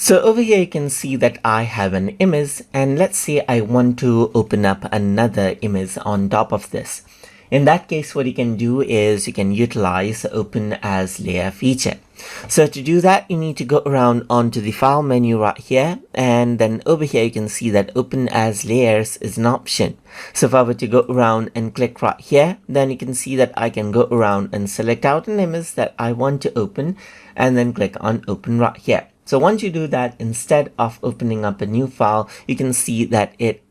So over here you can see that I have an image, and let's say I want to open up another image on top of this. In that case, what you can do is you can utilize the Open as Layer feature. So to do that, you need to go around onto the file menu right here, and then over here you can see that Open as Layers is an option. So if I were to go around and click right here, then you can see that I can go around and select out an image that I want to open, and then click on Open right here. So once you do that, instead of opening up a new file, you can see that it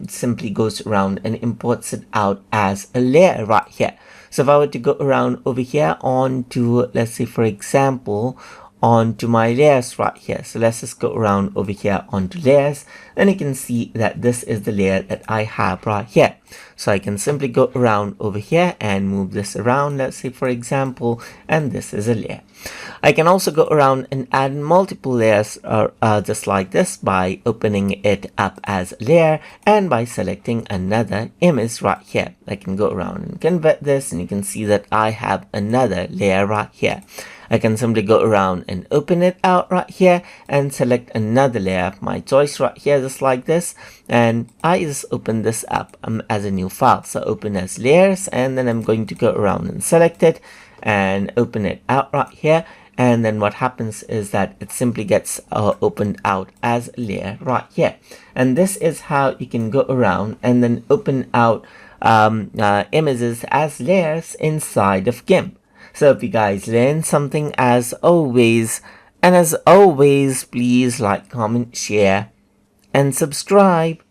simply goes around and imports it out as a layer right here. So if I were to go around over here onto, let's say for example, onto my layers right here. So let's just go around over here onto layers, and you can see that this is the layer that I have right here. So I can simply go around over here and move this around, let's say for example, and this is a layer. I can also go around and add multiple layers just like this by opening it up as a layer and by selecting another image right here. I can go around and convert this, and you can see that I have another layer right here. I can simply go around and open it out right here and select another layer of my choice right here, just like this, and I just open this up as a new file. So open as layers, and then I'm going to go around and select it and open it out right here, and then what happens is that it simply gets opened out as a layer right here. And this is how you can go around and then open out images as layers inside of GIMP. So if you guys learned something as always, and as always, please like, comment, share, and subscribe.